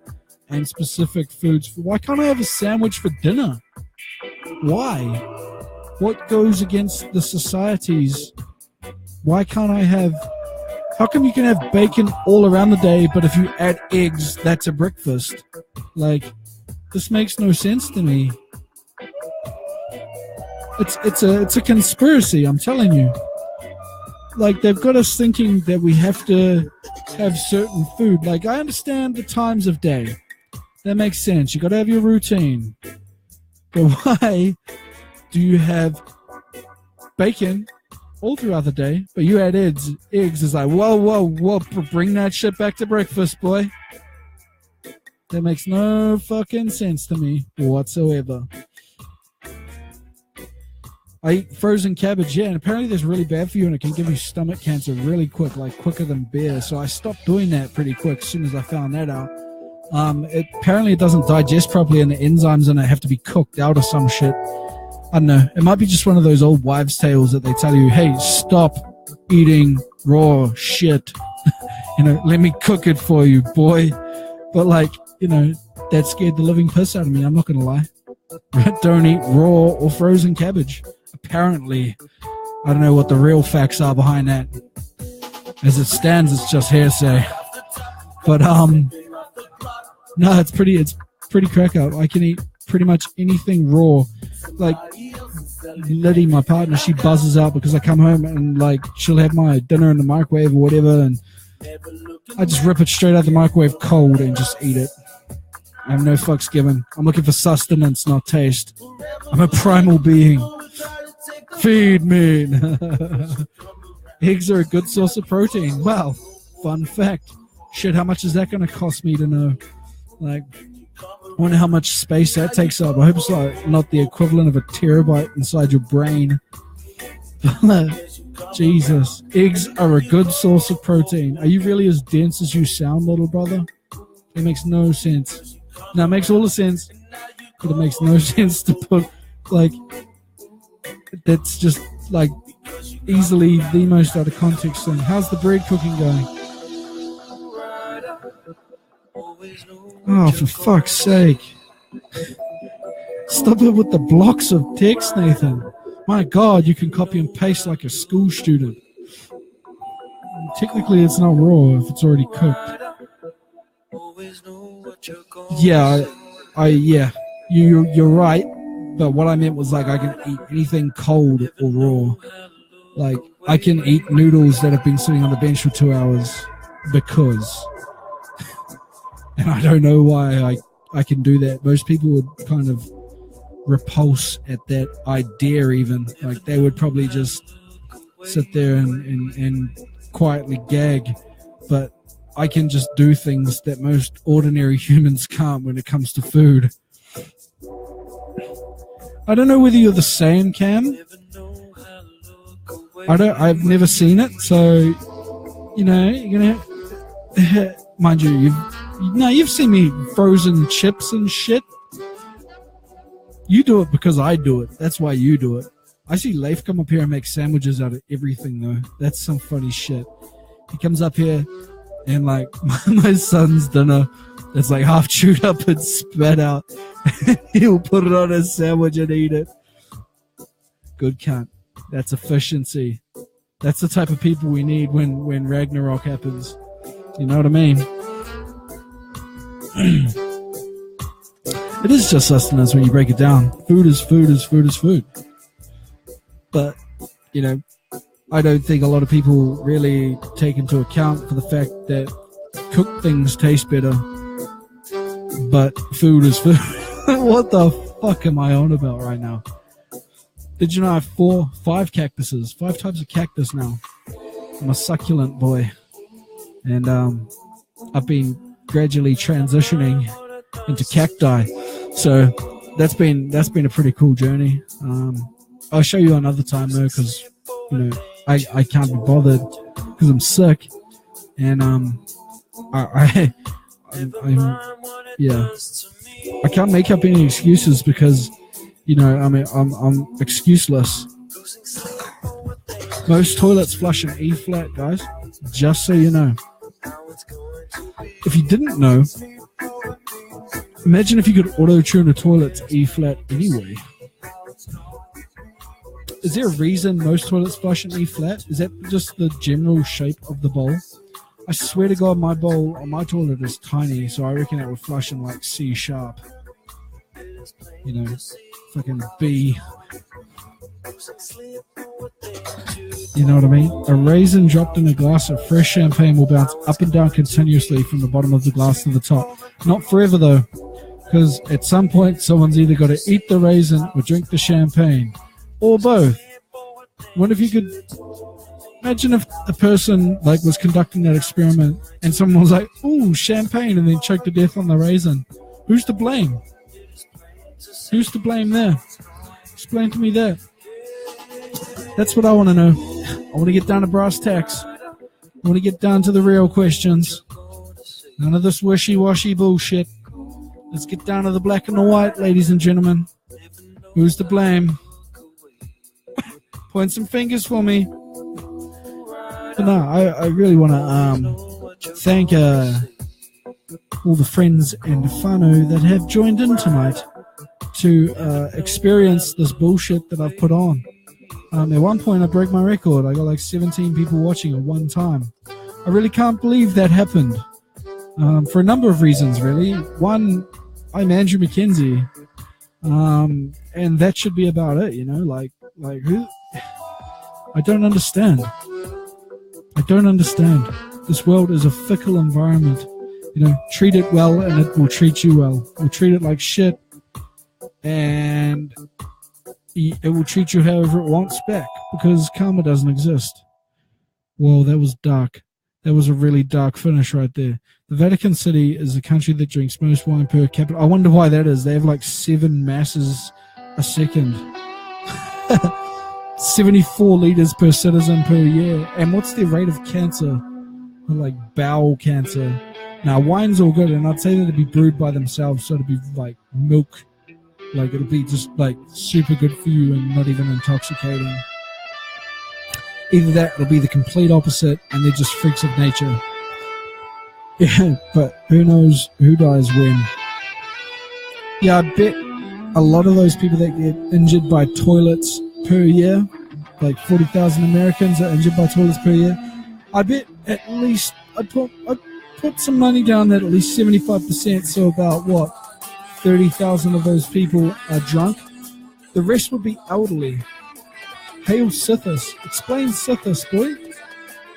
A: and specific foods for... Why can't I have a sandwich for dinner? Why? What goes against the societies? Why can't I have... How come you can have bacon all around the day, but if you add eggs, that's a breakfast? Like, this makes no sense to me. It's a conspiracy, I'm telling you. Like, they've got us thinking that we have to have certain food. Like, I understand the times of day. That makes sense. You got to have your routine. But why do you have bacon all throughout the day, but you add eggs? Eggs is like, whoa, bring that shit back to breakfast, boy. That makes no fucking sense to me whatsoever. I eat frozen cabbage, yeah, and apparently that's really bad for you and it can give you stomach cancer really quick, like quicker than beer. So I stopped doing that pretty quick as soon as I found that out. Apparently it doesn't digest properly and the enzymes in it have to be cooked out or some shit. I don't know. It might be just one of those old wives' tales that they tell you, hey, stop eating raw shit. Let me cook it for you, boy. But like, that scared the living piss out of me. I'm not going to lie. Don't eat raw or frozen cabbage. Apparently, I don't know what the real facts are behind that. As it stands, it's just hearsay. But no, it's pretty crack up. I can eat pretty much anything raw. Like Liddy, my partner, she buzzes out because I come home and like she'll have my dinner in the microwave or whatever, and I just rip it straight out the microwave cold and just eat it. I have no fucks given. I'm looking for sustenance, not taste. I'm a primal being. Feed me. Eggs are a good source of protein. Wow, fun fact. Shit, how much is that going to cost me to know? Like, I wonder how much space that takes up. I hope it's like not the equivalent of a terabyte inside your brain. Jesus. Eggs are a good source of protein. Are you really as dense as you sound, little brother? It makes no sense. Now, it makes all the sense, but it makes no sense to put, like, that's just, like, easily the most out of context thing. How's the bread cooking going? Oh, for fuck's sake. Stop it with the blocks of text, Nathan. My God, you can copy and paste like a school student. Technically, it's not raw if it's already cooked. Yeah, yeah, you're right. But what I meant was like I can eat anything cold or raw. Like I can eat noodles that have been sitting on the bench for 2 hours because, and I don't know why I can do that. Most people would kind of repulse at that idea. Even like they would probably just sit there and quietly gag. But I can just do things that most ordinary humans can't when it comes to food. I don't know whether you're the same, Cam. I've never seen it, so you're gonna mind you've seen me frozen chips and shit. You do it because I do it. That's why you do it. I see Leif come up here and make sandwiches out of everything though. That's some funny shit. He comes up here and like my son's dinner that's like half chewed up and spat out. He'll put it on a sandwich and eat it. Good cunt. That's efficiency. That's the type of people we need when Ragnarok happens. You know what I mean? It is just sustenance when you break it down. Food is food is food is food. But, I don't think a lot of people really take into account for the fact that cooked things taste better. But food is food. What the fuck am I on about right now? Did you know I have 5 cactuses? 5 types of cactus now. I'm a succulent boy. And I've been gradually transitioning into cacti. So that's been a pretty cool journey. I'll show you another time though, because I can't be bothered because I'm sick. And yeah, I can't make up any excuses because, you know, I mean, I'm excuseless. Most toilets flush in E flat, guys. Just so you know. If you didn't know, imagine if you could auto-tune a toilet to E flat anyway. Is there a reason most toilets flush in E flat? Is that just the general shape of the bowl? I swear to God, my bowl on my toilet is tiny, so I reckon it would flush in like C sharp. You know, fucking B. You know what I mean? A raisin dropped in a glass of fresh champagne will bounce up and down continuously from the bottom of the glass to the top. Not forever though, because at some point someone's either got to eat the raisin or drink the champagne, or both. What if you could imagine if a person like was conducting that experiment and someone was like, "Ooh, champagne," and then choked to death on the raisin? Who's to blame? Who's to blame there? Explain to me that. That's what I want to know. I want to get down to brass tacks. I want to get down to the real questions. None of this wishy-washy bullshit. Let's get down to the black and the white, ladies and gentlemen. Who's to blame? Point some fingers for me. But no, I really want to thank all the friends and whānau that have joined in tonight to experience this bullshit that I've put on. At one point, I broke my record. I got like 17 people watching at one time. I really can't believe that happened. For a number of reasons, really. One, I'm Andrew McKenzie. And that should be about it, you know? Like who? I don't understand. I don't understand. This world is a fickle environment. You know, treat it well and it will treat you well. We'll treat it like shit and it will treat you however it wants back because karma doesn't exist. Whoa, that was dark. That was a really dark finish right there. The Vatican City is the country that drinks most wine per capita. I wonder why that is. They have like 7 masses a second. 74 liters per citizen per year. And what's their rate of cancer? Like bowel cancer. Now, wine's all good, and I'd say that it'd be brewed by themselves, so it'd be like milk. Like, it'll be just like super good for you and not even intoxicating. Either that, it'll be the complete opposite, and they're just freaks of nature. Yeah, but who knows who dies when. Yeah, I bet a lot of those people that get injured by toilets per year, like 40,000 Americans are injured by toilets per year, I bet at least, I'd put some money down that at least 75%, so about what, 30,000 of those people are drunk. The rest would be elderly. Hail Sithis. Explain Sithis, boy.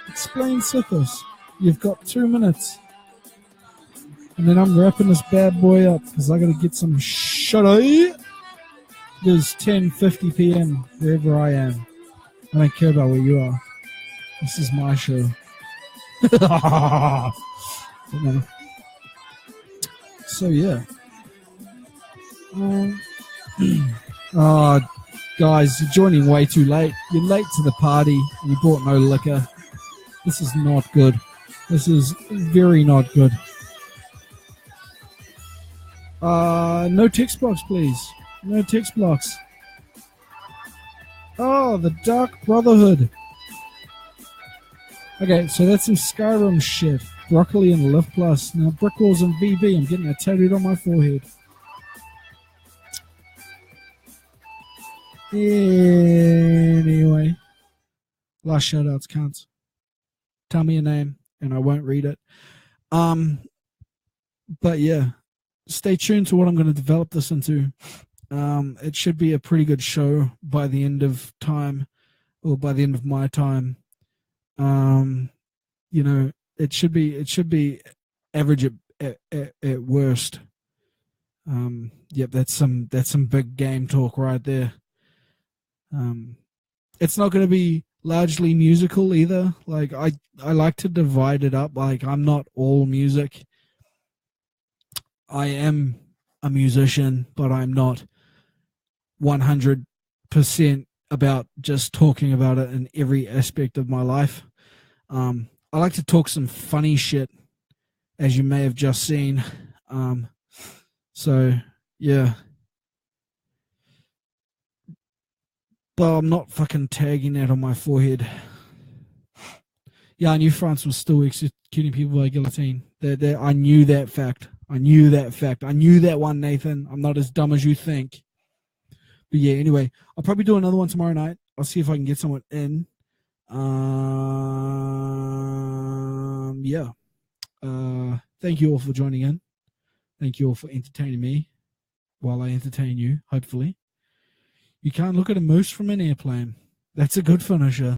A: Explain Sithis. You've got 2 minutes. And then I'm wrapping this bad boy up because I got to get some shuttle. It is 10:50 p.m. wherever I am. I don't care about where you are. This is my show. No. So yeah. Guys, you're joining way too late. You're late to the party. You bought no liquor. This is not good. This is very not good. No text blocks, please. No text blocks. Oh, the Dark Brotherhood. Okay, so that's some Skyrim shit. Broccoli and Live Plus. Now, Brick Walls and VB. I'm getting that tattooed on my forehead. Anyway. Last shoutouts, cunts. Tell me your name, and I won't read it. But yeah. Stay tuned to what I'm going to develop this into. It should be a pretty good show by the end of time, or by the end of my time. You know, it should be average at worst. Yep, that's some big game talk right there. It's not going to be largely musical either. Like I like to divide it up. Like I'm not all music. I am a musician, but I'm not 100% about just talking about it in every aspect of my life. I like to talk some funny shit, as you may have just seen. So, yeah. But I'm not fucking tagging that on my forehead. Yeah, I knew France was still executing people by guillotine. I knew that fact. I knew that one, Nathan. I'm not as dumb as you think. But yeah, anyway, I'll probably do another one tomorrow night. I'll see if I can get someone in. Yeah. Thank you all for joining in. Thank you all for entertaining me while I entertain you, hopefully. You can't look at a moose from an airplane. That's a good finisher.